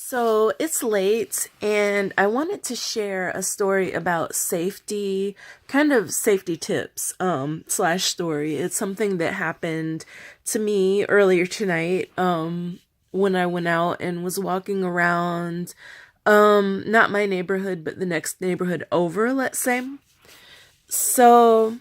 So it's late, and I wanted to share a story about safety, kind of safety tips, slash story. It's something that happened to me earlier tonight, when I went out and was walking around, not my neighborhood, but the next neighborhood over, let's say. So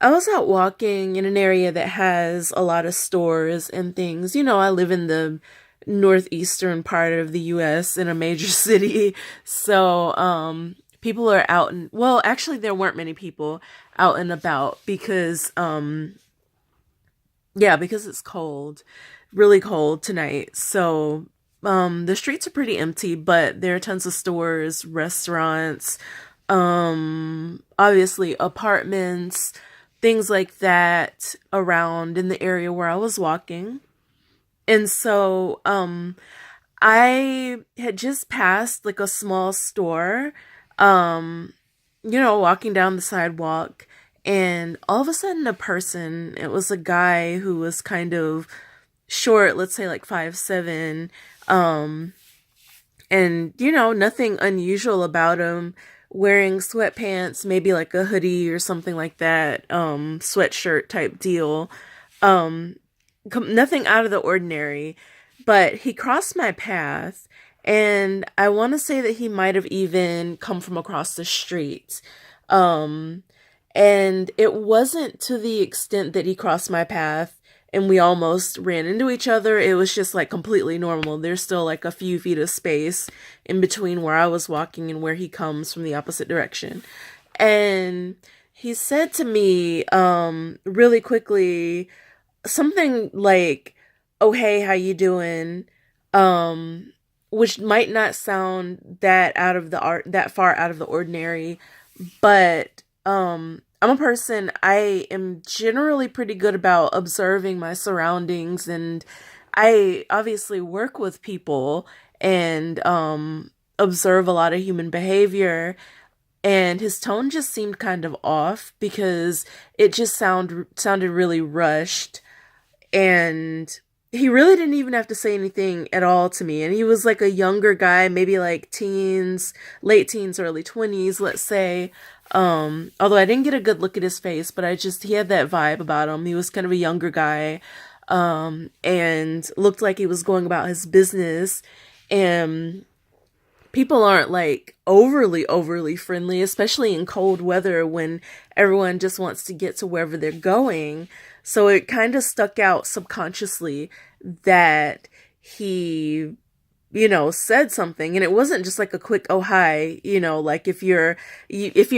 I was out walking in an area that has a lot of stores and things. I live in the northeastern part of the US in a major city. So, people are out and well, actually there weren't many people out and about because yeah, because it's cold, really cold tonight. So, the streets are pretty empty, but there are tons of stores, restaurants, obviously apartments, things like that around in the area where I was walking. And so, I had just passed like a small store, um, walking down the sidewalk, and all of a sudden it was a guy who was kind of short, let's say like 5'7", um, and nothing unusual about him, wearing sweatpants, maybe like a hoodie or something like that, sweatshirt type deal. Um, Nothing out of the ordinary, but he crossed my path, and I want to say that he might have even come from across the street. Um, and it wasn't to the extent that he crossed my path and we almost ran into each other. It was just like completely normal. There's still like a few feet of space in between where I was walking and where he comes from the opposite direction. And he said to me, really quickly, something like, "Oh hey, how you doing?" um which might not sound that far out of the ordinary, but I'm a person, I am generally pretty good about observing my surroundings, and I obviously work with people and observe a lot of human behavior. And his tone just seemed kind of off because it just sounded really rushed, and he really didn't even have to say anything at all to me. And he was like a younger guy, maybe like teens, late teens, early 20s, let's say. Although I didn't get a good look at his face, but he had that vibe about him. He was kind of a younger guy, and looked like he was going about his business. And people aren't like overly friendly, especially in cold weather when everyone just wants to get to wherever they're going. So it kind of stuck out subconsciously that he, said something, and it wasn't just like a quick "oh hi," like if you're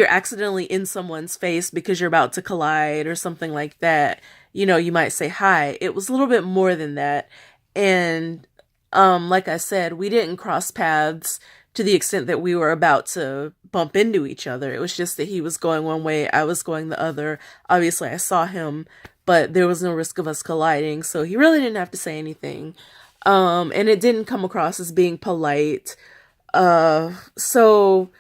accidentally in someone's face because you're about to collide or something like that, you might say hi. It was a little bit more than that. And like I said, we didn't cross paths to the extent that we were about to bump into each other. It was just that he was going one way, I was going the other. Obviously, I saw him, but there was no risk of us colliding, so he really didn't have to say anything. And it didn't come across as being polite. So,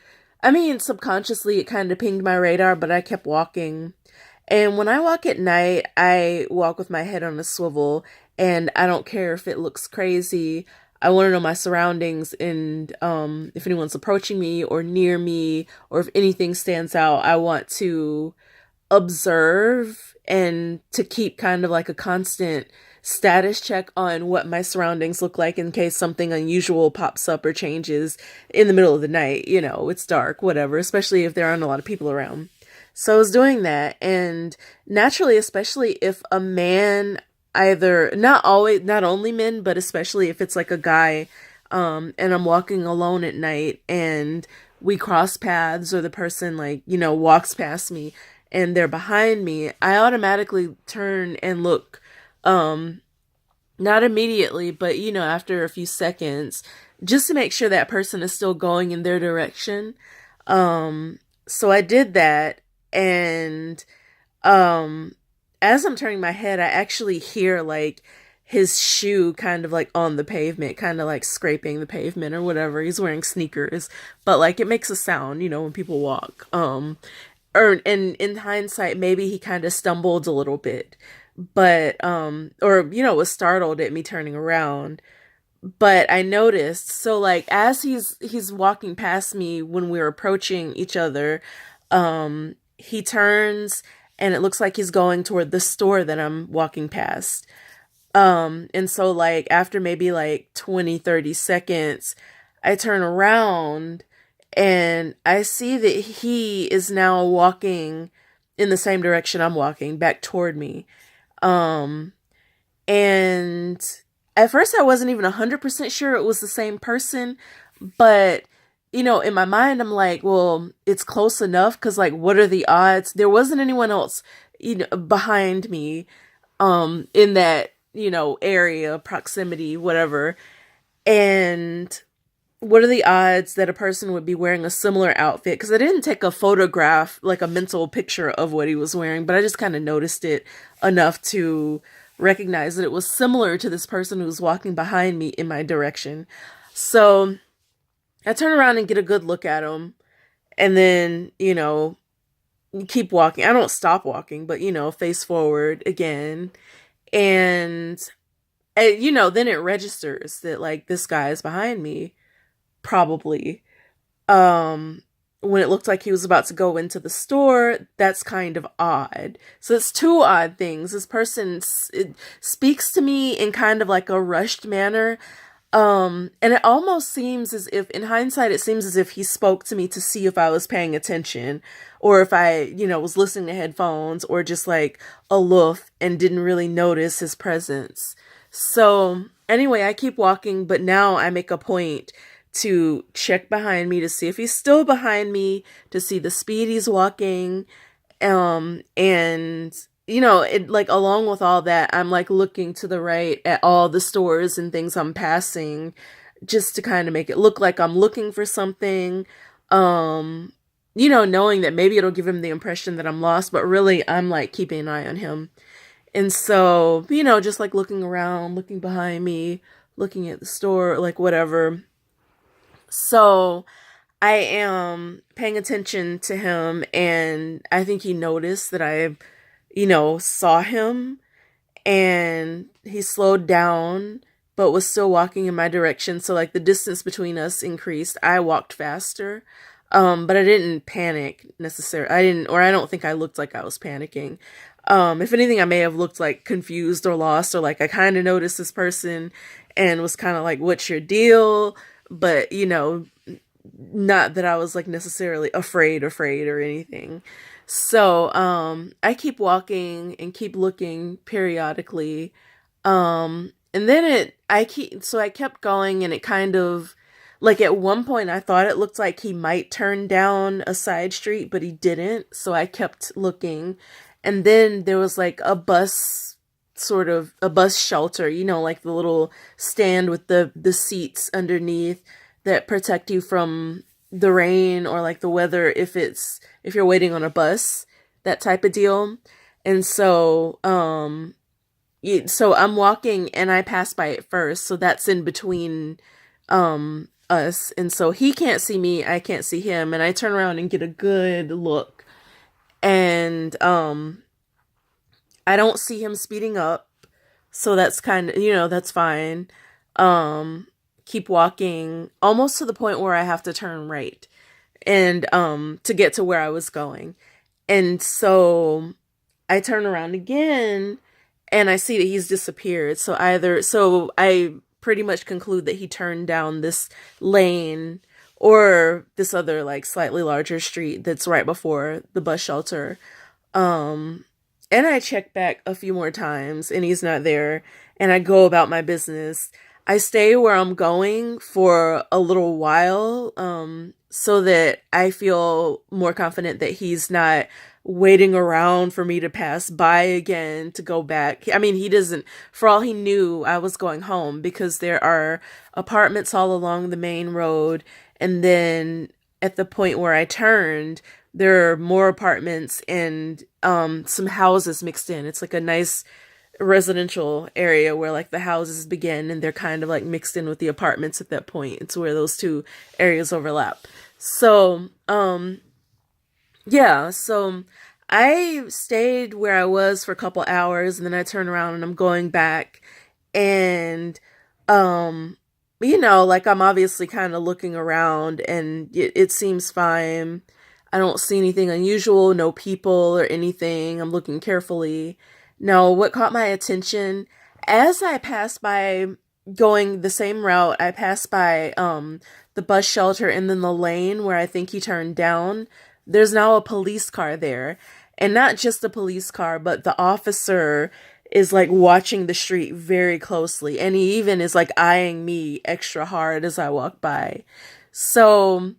I mean, subconsciously, it kind of pinged my radar, but I kept walking. And when I walk at night, I walk with my head on a swivel, and I don't care if it looks crazy. I want to know my surroundings, and if anyone's approaching me or near me, or if anything stands out, I want to observe and to keep kind of like a constant status check on what my surroundings look like in case something unusual pops up or changes in the middle of the night. It's dark, whatever, especially if there aren't a lot of people around. So I was doing that, and naturally, especially if a man, either, not only men, but especially if it's like a guy, and I'm walking alone at night and we cross paths, or the person like, walks past me and they're behind me, I automatically turn and look, not immediately, but after a few seconds, just to make sure that person is still going in their direction. So I did that, and um as I'm turning my head, I actually hear like his shoe kind of like on the pavement, kind of like scraping the pavement or whatever. He's wearing sneakers, but like it makes a sound, when people walk. Or and in hindsight, maybe he kind of stumbled a little bit, but or was startled at me turning around. but I noticed, so like as he's walking past me when we're approaching each other, he turns and it looks like he's going toward the store that I'm walking past. And so like after maybe like 20, 30 seconds, I turn around and I see that he is now walking in the same direction I'm walking, back toward me. Um, and at first I wasn't even 100% sure it was the same person, but in my mind I'm like, well, it's close enough cuz like what are the odds? There wasn't anyone else, behind me in that, area, proximity, whatever. And what are the odds that a person would be wearing a similar outfit? Because I didn't take a photograph, like a mental picture of what he was wearing, but I just kind of noticed it enough to recognize that it was similar to this person who was walking behind me in my direction. So I turn around and get a good look at him, and then, keep walking. I don't stop walking, but, face forward again. And, then it registers that, like, this guy is behind me, probably. um when it looked like he was about to go into the store. That's kind of odd. So it's two odd things. This person it speaks to me in kind of like a rushed manner, and it almost seems as if, in hindsight, it seems as if he spoke to me to see if I was paying attention, or if I, was listening to headphones, or just like aloof and didn't really notice his presence. So anyway, I keep walking, but now I make a point to check behind me to see if he's still behind me, to see the speed he's walking. And it, like, along with all that, I'm like looking to the right at all the stores and things I'm passing, just to kind of make it look like I'm looking for something. Um, knowing that maybe it'll give him the impression that I'm lost, but really I'm like keeping an eye on him. And so, just like looking around, looking behind me, looking at the store, like whatever. So I am paying attention to him, and I think he noticed that I, saw him, and he slowed down but was still walking in my direction. So like the distance between us increased. I walked faster. But I didn't panic necessarily. I don't think I looked like I was panicking. If anything, I may have looked like confused or lost, or like I kind of noticed this person and was kind of like, what's your deal? But, not that I was like necessarily afraid or anything. So, I keep walking and keep looking periodically. And then I kept going, and it kind of, like, at one point I thought it looked like he might turn down a side street, but he didn't. So I kept looking. And then there was like sort of a bus shelter, like the little stand with the seats underneath that protect you from the rain or like the weather if you're waiting on a bus, that type of deal. And so so I'm walking and I pass by it first, so that's in between us. And so he can't see me, I can't see him, and I turn around and get a good look. And I don't see him speeding up. So that's kind of, that's fine. Keep walking almost to the point where I have to turn right, and to get to where I was going. And so I turn around again and I see that he's disappeared. So I pretty much conclude that he turned down this lane or this other like slightly larger street that's right before the bus shelter. Um and I check back a few more times and he's not there, and I go about my business. I stay where I'm going for a little while, so that I feel more confident that he's not waiting around for me to pass by again to go back. I mean, he doesn't, for all he knew, I was going home because there are apartments all along the main road. And then at the point where I turned, there are more apartments and some houses mixed in. It's like a nice residential area where like the houses begin and they're kind of like mixed in with the apartments at that point. It's where those two areas overlap. So, yeah, so I stayed where I was for a couple hours, and then I turn around and I'm going back. And like I'm obviously kind of looking around and it seems fine. I don't see anything unusual, no people or anything. I'm looking carefully. No, what caught my attention as I passed by going the same route, I passed by the bus shelter and then the lane where I think he turned down. There's now a police car there. And not just a police car, but the officer is like watching the street very closely, and he even is like eyeing me extra hard as I walk by. So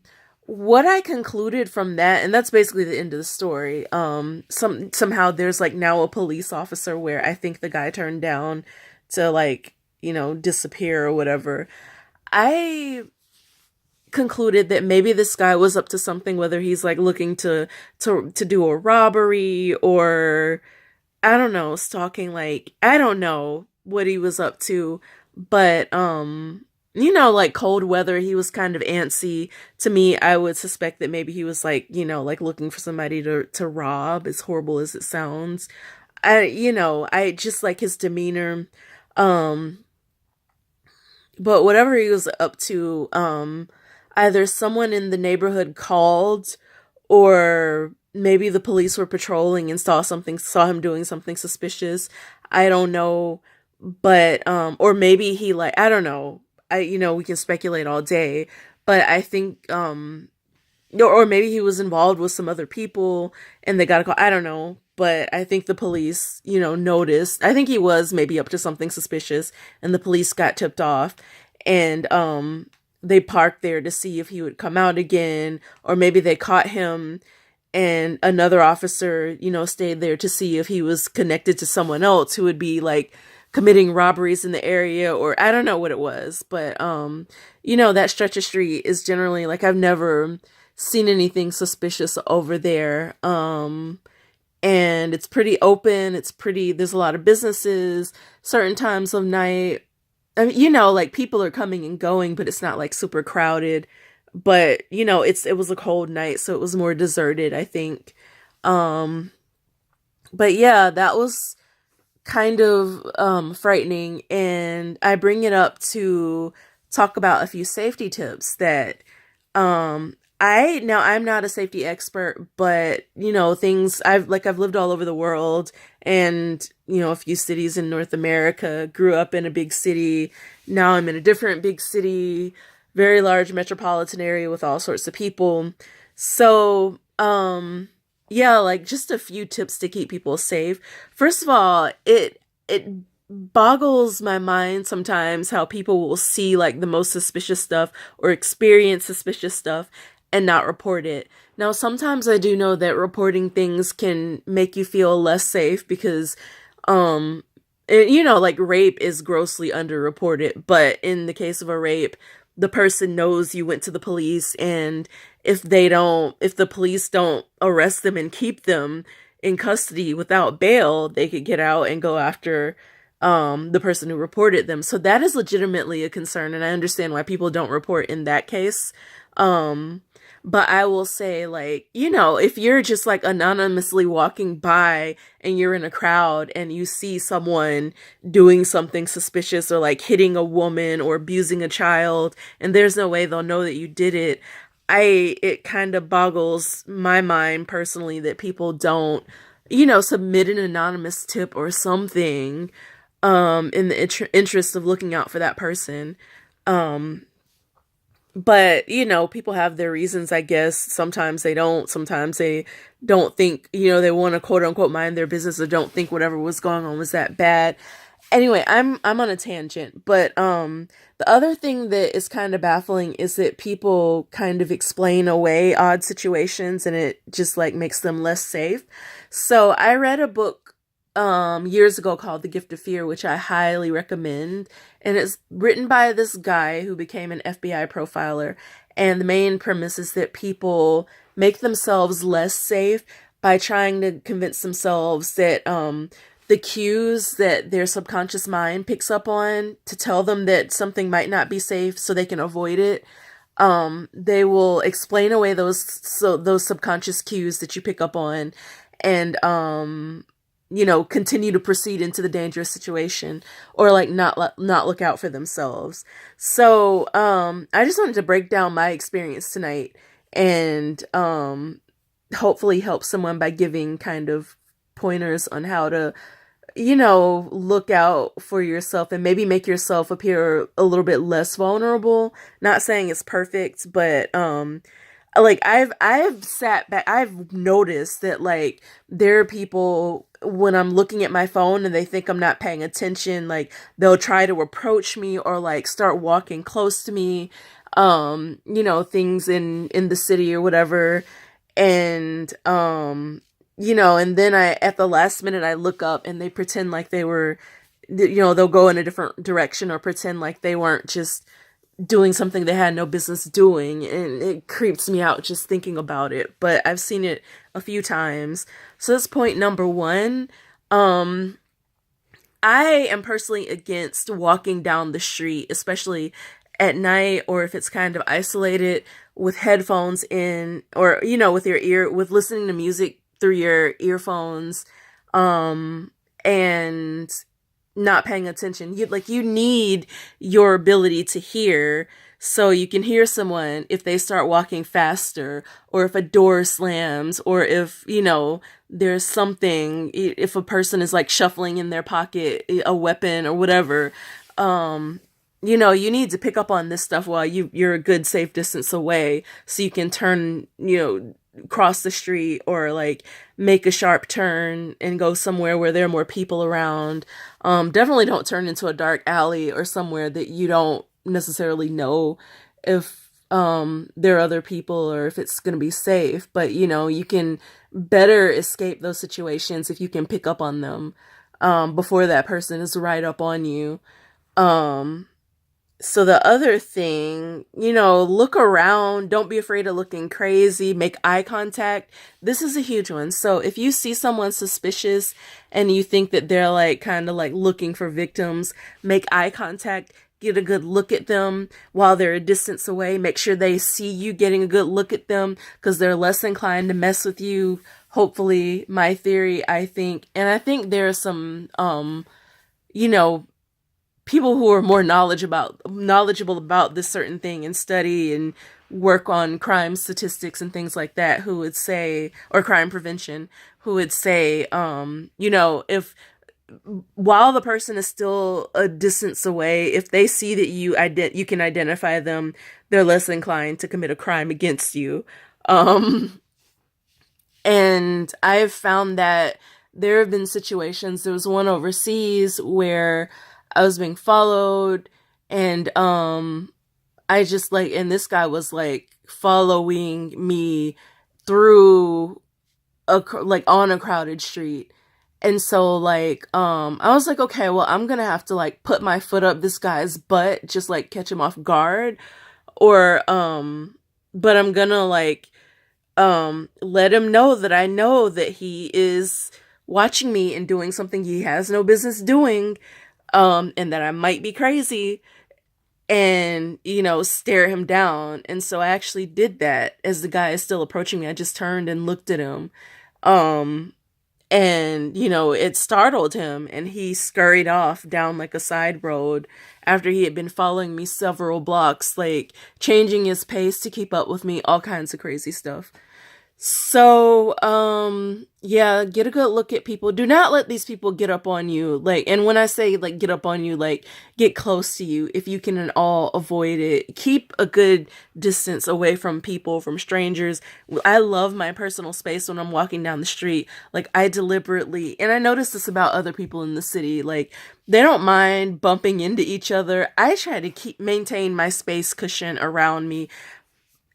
what I concluded from that, and that's basically the end of the story. Somehow there's like now a police officer where I think the guy turned down to like, disappear or whatever. I concluded that maybe this guy was up to something, whether he's like looking to do a robbery, or I don't know, stalking, like, I don't know what he was up to, but, like cold weather, he was kind of antsy. To me, I would suspect that maybe he was like, like looking for somebody to rob, as horrible as it sounds. I just like his demeanor. Um, but whatever he was up to, either someone in the neighborhood called, or maybe the police were patrolling and saw him doing something suspicious. I don't know, but or maybe he like, I don't know. We can speculate all day, but I think or maybe he was involved with some other people and they got a call. I don't know, but I think the police, noticed. I think he was maybe up to something suspicious, and the police got tipped off, and they parked there to see if he would come out again, or maybe they caught him and another officer, stayed there to see if he was connected to someone else who would be like committing robberies in the area, or I don't know what it was, but that stretch of street is generally like, I've never seen anything suspicious over there. And it's pretty open, there's a lot of businesses, certain times of night. I mean, like people are coming and going, but it's not like super crowded. But, it was a cold night, so it was more deserted, I think. Um, but yeah, that was kind of frightening, and I bring it up to talk about a few safety tips that I'm not a safety expert, but things I've lived all over the world, and a few cities in North America, grew up in a big city. Now I'm in a different big city, very large metropolitan area with all sorts of people. So, yeah, like just a few tips to keep people safe. First of all, it boggles my mind sometimes how people will see like the most suspicious stuff or experience suspicious stuff and not report it. Now, sometimes I do know that reporting things can make you feel less safe because, like rape is grossly underreported, but in the case of a rape, the person knows you went to the police, and if the police don't arrest them and keep them in custody without bail, they could get out and go after the person who reported them. So that is legitimately a concern, and I understand why people don't report in that case. Um, but I will say, like, if you're just like anonymously walking by and you're in a crowd and you see someone doing something suspicious, or like hitting a woman or abusing a child, and there's no way they'll know that you did it, it kind of boggles my mind personally that people don't, submit an anonymous tip or something, in the interest of looking out for that person. Um, but, people have their reasons, I guess. Sometimes they don't. Sometimes they don't think, they want to quote unquote mind their business, or don't think whatever was going on was that bad. Anyway, I'm on a tangent, but the other thing that is kind of baffling is that people kind of explain away odd situations, and it just like makes them less safe. So I read a book years ago called The Gift of Fear, which I highly recommend, and it's written by this guy who became an FBI profiler, and the main premise is that people make themselves less safe by trying to convince themselves that the cues that their subconscious mind picks up on to tell them that something might not be safe so they can avoid it. They will explain away those subconscious cues that you pick up on, and continue to proceed into the dangerous situation, or like not look out for themselves. So I just wanted to break down my experience tonight, and hopefully help someone by giving kind of pointers on how to look out for yourself and maybe make yourself appear a little bit less vulnerable. Not saying it's perfect, but like I've sat back, I've noticed that like there are people when I'm looking at my phone and they think I'm not paying attention, like they'll try to approach me or like start walking close to me, things in the city or whatever. And and then I at the last minute I look up and they pretend like they were, they'll go in a different direction or pretend like they weren't just doing something they had no business doing, and it creeps me out just thinking about it. But I've seen it a few times. So that's point number one. I am personally against walking down the street, especially at night, or if it's kind of isolated, with headphones in, or with listening to music through your earphones, and not paying attention. You need your ability to hear, so you can hear someone if they start walking faster, or if a door slams, or if there's something, if a person is like shuffling in their pocket a weapon or whatever. You need to pick up on this stuff while you're a good safe distance away, so you can turn, cross the street, or like make a sharp turn and go somewhere where there are more people around. Definitely don't turn into a dark alley or somewhere that you don't necessarily know if there are other people or if it's going to be safe. But you can better escape those situations if you can pick up on them before that person is right up on you. So the other thing, look around. Don't be afraid of looking crazy. Make eye contact. This is a huge one. So if you see someone suspicious and you think that they're like kind of like looking for victims, make eye contact. Get a good look at them while they're a distance away. Make sure they see you getting a good look at them, because they're less inclined to mess with you. Hopefully, my theory, I think. And I think there are some, people who are more knowledgeable about this certain thing and study and work on crime statistics and things like that, who would say, or crime prevention, who would say, if while the person is still a distance away, if they see that you can identify them, they're less inclined to commit a crime against you. And I've found that there have been situations. There was one overseas where I was being followed, and I just like, and this guy was like following me through on a crowded street. And so like I was like, okay, well, I'm gonna have to like put my foot up this guy's butt, just like catch him off guard, or but I'm gonna like let him know that I know that he is watching me and doing something he has no business doing, and that I might be crazy, and, stare him down. And so I actually did that. As the guy is still approaching me, I just turned and looked at him. And, it startled him, and he scurried off down like a side road after he had been following me several blocks, like changing his pace to keep up with me, all kinds of crazy stuff. So, yeah, get a good look at people. Do not let these people get up on you. Like, and when I say like get up on you, like get close to you if you can at all avoid it. Keep a good distance away from people, from strangers. I love my personal space when I'm walking down the street. Like, I deliberately, and I notice this about other people in the city, like they don't mind bumping into each other. I try to maintain my space cushion around me.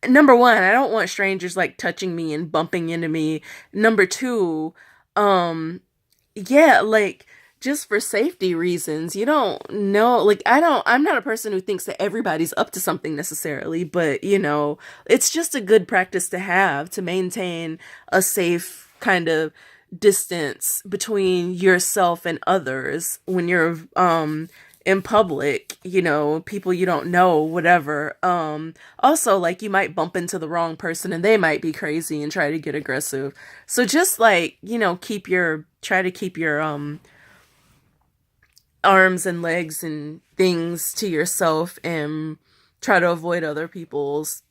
Number one, I don't want strangers like touching me and bumping into me. Number two, yeah, like just for safety reasons. You don't know, like I'm not a person who thinks that everybody's up to something necessarily, but it's just a good practice to have to maintain a safe kind of distance between yourself and others when you're in public, people you don't know, whatever. Also, like, you might bump into the wrong person and they might be crazy and try to get aggressive. So just like, try to keep your arms and legs and things to yourself, and try to avoid other people's,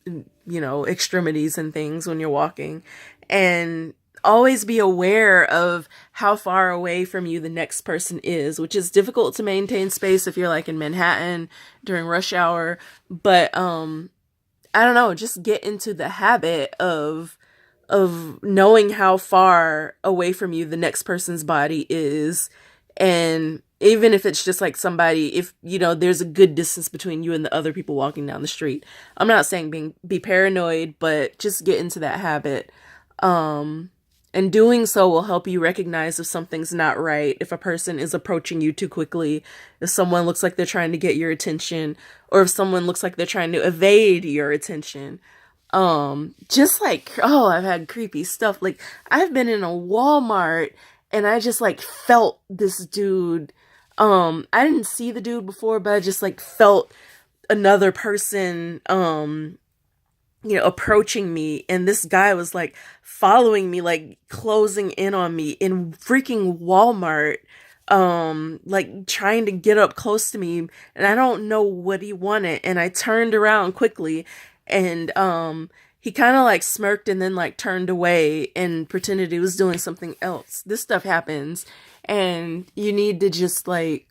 extremities and things when you're walking. And always be aware of how far away from you the next person is, which is difficult to maintain space if you're like in Manhattan during rush hour. But I don't know, just get into the habit of knowing how far away from you the next person's body is. And even if it's just like somebody, if there's a good distance between you and the other people walking down the street. I'm not saying be paranoid, but just get into that habit. And doing so will help you recognize if something's not right, if a person is approaching you too quickly, if someone looks like they're trying to get your attention, or if someone looks like they're trying to evade your attention. Just like, oh, I've had creepy stuff. Like, I've been in a Walmart and I just like felt this dude. I didn't see the dude before, but I just like felt another person, approaching me, and this guy was like following me, like closing in on me in freaking Walmart, like trying to get up close to me, and I don't know what he wanted. And I turned around quickly, and he kind of like smirked and then like turned away and pretended he was doing something else. This stuff happens, and you need to just like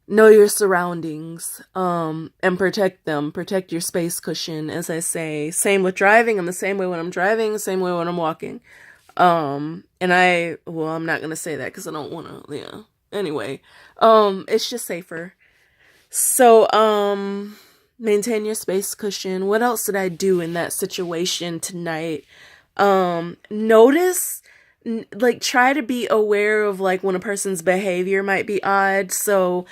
know your surroundings, and protect your space cushion, as I say. Same with driving. I'm the same way when I'm driving, same way when I'm walking. And I'm not gonna say that because I don't want to, yeah. Anyway, it's just safer. So, maintain your space cushion. What else did I do in that situation tonight? Notice, like, try to be aware of like when a person's behavior might be odd. So,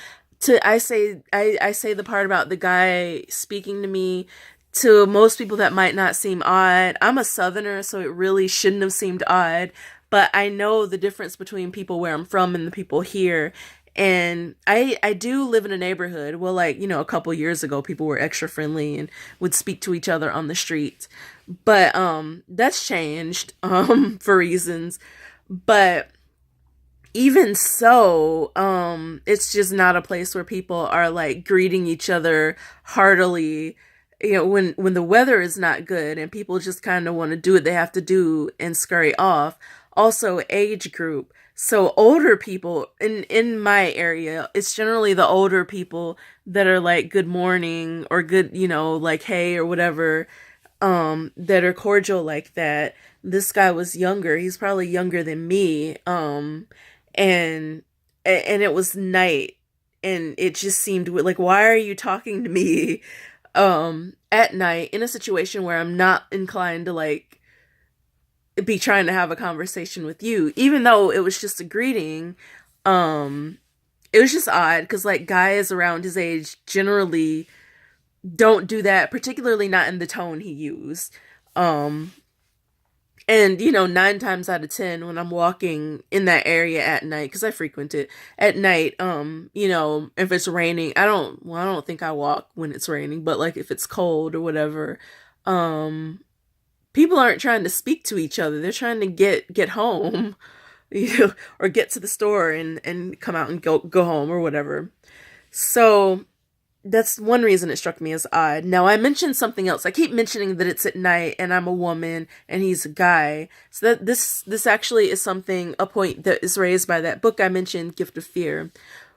I say the part about the guy speaking to me. To most people that might not seem odd. I'm a Southerner, so it really shouldn't have seemed odd, but I know the difference between people where I'm from and the people here. And I do live in a neighborhood. Well, like, a couple years ago, people were extra friendly and would speak to each other on the street. But that's changed for reasons. But even so, it's just not a place where people are like greeting each other heartily. When the weather is not good and people just kind of want to do what they have to do and scurry off. Also, age group. So older people in my area, it's generally the older people that are like good morning or good, like hey or whatever, that are cordial like that. This guy was younger. He's probably younger than me. And it was night, and it just seemed like, why are you talking to me at night in a situation where I'm not inclined to like be trying to have a conversation with you, even though it was just a greeting. It was just odd because like guys around his age generally don't do that, particularly not in the tone he used. And 9 times out of 10 when I'm walking in that area at night, because I frequent it at night, if it's raining, I don't think I walk when it's raining, but like if it's cold or whatever, people aren't trying to speak to each other. They're trying to get home, or get to the store and come out and go home or whatever. So that's one reason it struck me as odd. Now, I mentioned something else. I keep mentioning that it's at night and I'm a woman and he's a guy. So that this actually is a point that is raised by that book I mentioned, Gift of Fear.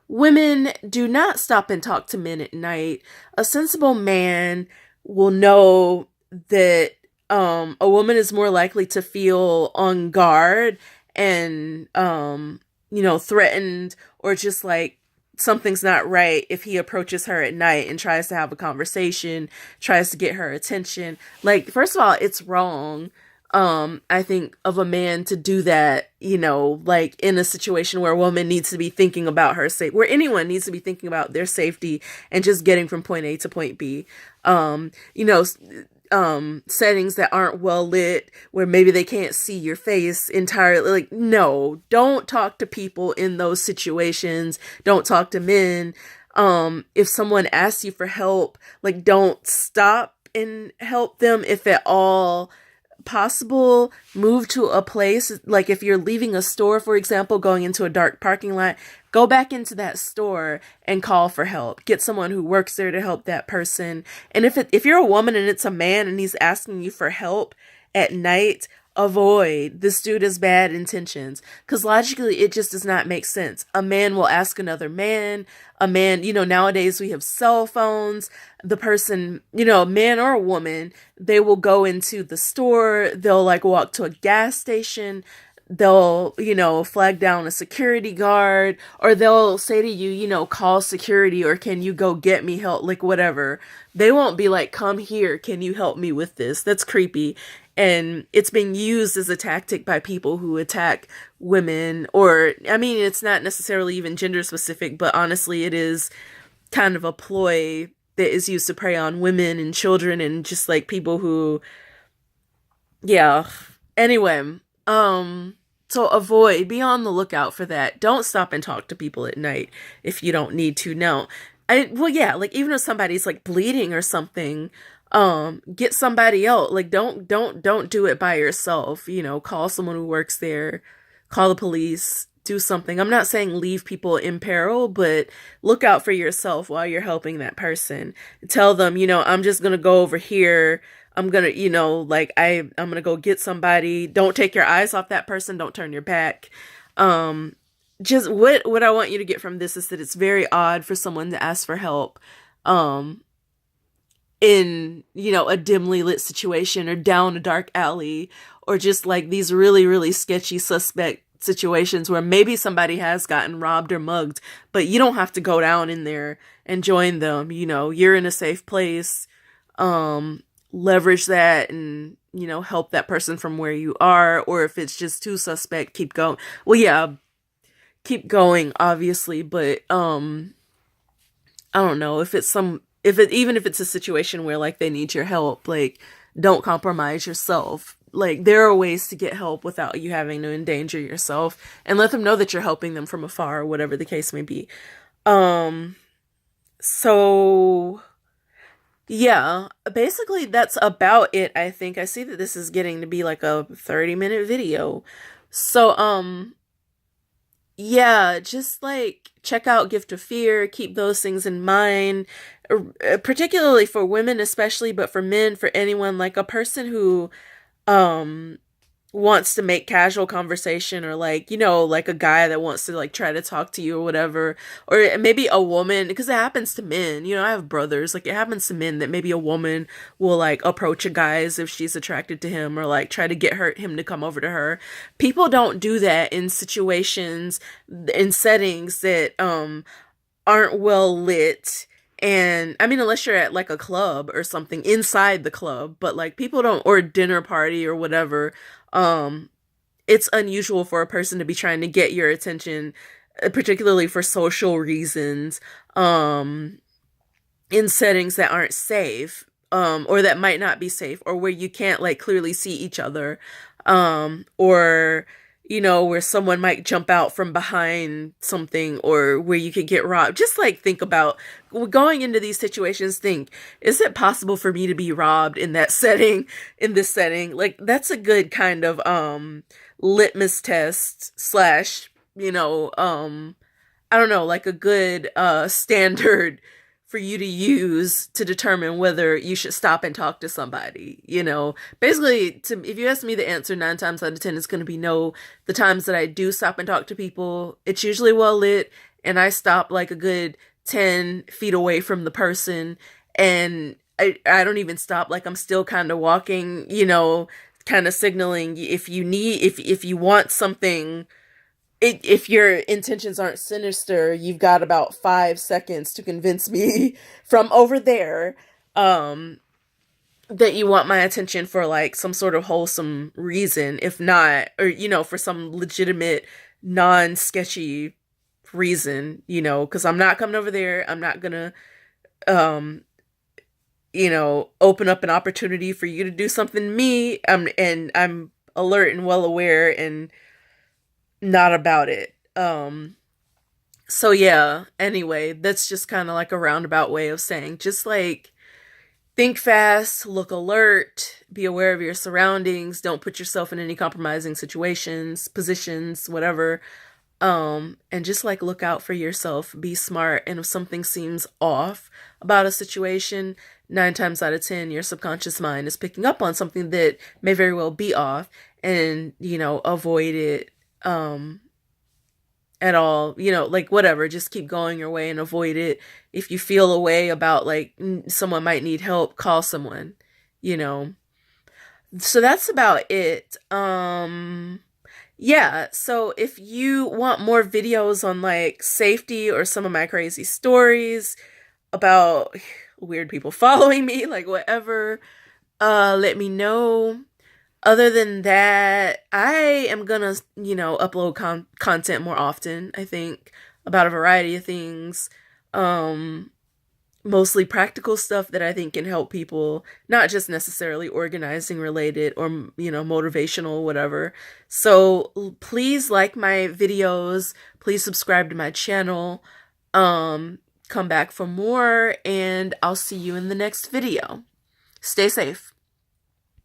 Women, do not stop and talk to men at night. A sensible man will know that a woman is more likely to feel on guard and threatened, or just like something's not right if he approaches her at night and tries to have a conversation, tries to get her attention. Like, first of all, it's wrong, I think, of a man to do that, like in a situation where a woman needs to be thinking about her safety, where anyone needs to be thinking about their safety and just getting from point A to point B. Settings that aren't well lit, where maybe they can't see your face entirely. Like, no, don't talk to people in those situations. Don't talk to men. If someone asks you for help, like don't stop and help them if at all possible. Move to a place, like if you're leaving a store, for example, going into a dark parking lot, go back into that store and call for help. Get someone who works there to help that person. And if you're a woman and it's a man and he's asking you for help at night, avoid. This dude has bad intentions, because logically it just does not make sense. A man will ask another man. A man, nowadays we have cell phones. The person, a man or a woman, they will go into the store, they'll like walk to a gas station, they'll, flag down a security guard, or they'll say to you, call security, or can you go get me help, like whatever. They won't be like, come here, can you help me with this? That's creepy. And it's being used as a tactic by people who attack women, or, I mean, it's not necessarily even gender specific, but honestly, it is kind of a ploy that is used to prey on women and children and just like people who, yeah. Anyway, so avoid, be on the lookout for that. Don't stop and talk to people at night if you don't need to. No. Well, yeah, like even if somebody's like bleeding or something, get somebody else. Like don't do it by yourself. Call someone who works there, call the police, do something. I'm not saying leave people in peril, but look out for yourself while you're helping that person. Tell them, I'm just gonna go over here. I'm gonna, like I'm gonna go get somebody. Don't take your eyes off that person. Don't turn your back. Just what I want you to get from this is that it's very odd for someone to ask for help. In, a dimly lit situation or down a dark alley, or just like these really, really sketchy suspect situations where maybe somebody has gotten robbed or mugged, but you don't have to go down in there and join them. You're in a safe place. Leverage that and, help that person from where you are. Or if it's just too suspect, keep going. Well, yeah, keep going, obviously, but, I don't know if it's even if it's a situation where like they need your help, like don't compromise yourself. Like there are ways to get help without you having to endanger yourself, and let them know that you're helping them from afar, or whatever the case may be. So yeah, basically that's about it, I think. I see that this is getting to be like a 30-minute video. So yeah, just like check out Gift of Fear, keep those things in mind, particularly for women, especially, but for men, for anyone, like a person who um wants to make casual conversation, or like like a guy that wants to like try to talk to you or whatever, or maybe a woman, because it happens to men. I have brothers, like it happens to men that maybe a woman will like approach a guy as if she's attracted to him, or like try to get him to come over to her. People don't do that in situations, in settings that aren't well lit. And I mean, unless you're at like a club or something inside the club, but like people don't, or a dinner party or whatever, um, it's unusual for a person to be trying to get your attention, particularly for social reasons, in settings that aren't safe, or that might not be safe, or where you can't like clearly see each other, or where someone might jump out from behind something, or where you could get robbed. Just like think about going into these situations, think, is it possible for me to be robbed in that setting, in this setting? Like that's a good kind of litmus test slash, I don't know, like a good standard for you to use to determine whether you should stop and talk to somebody. Basically, if you ask me, the answer 9 times out of 10 is going to be no. The times that I do stop and talk to people, it's usually well lit, and I stop like a good 10 feet away from the person, and I don't even stop, like I'm still kind of walking, kind of signaling if if you want something. If your intentions aren't sinister, you've got about 5 seconds to convince me from over there, that you want my attention for like some sort of wholesome reason. If not, or for some legitimate, non-sketchy reason, because I'm not coming over there. I'm not gonna um open up an opportunity for you to do something to me. And I'm alert and well aware and not about it. So yeah, anyway, that's just kind of like a roundabout way of saying just like think fast, look alert, be aware of your surroundings, don't put yourself in any compromising situations, positions, whatever. And just like look out for yourself, be smart, and if something seems off about a situation, 9 times out of 10, your subconscious mind is picking up on something that may very well be off, and avoid it at all, like whatever, just keep going your way and avoid it. If you feel a way about like someone might need help, call someone, you know. So that's about it. Yeah, so if you want more videos on like safety or some of my crazy stories about weird people following me, like whatever, let me know. Other than that, I am gonna, upload content more often, I think, about a variety of things. Um, Mostly practical stuff that I think can help people, not just necessarily organizing related or, motivational, whatever. So please like my videos. Please subscribe to my channel. Come back for more, and I'll see you in the next video. Stay safe.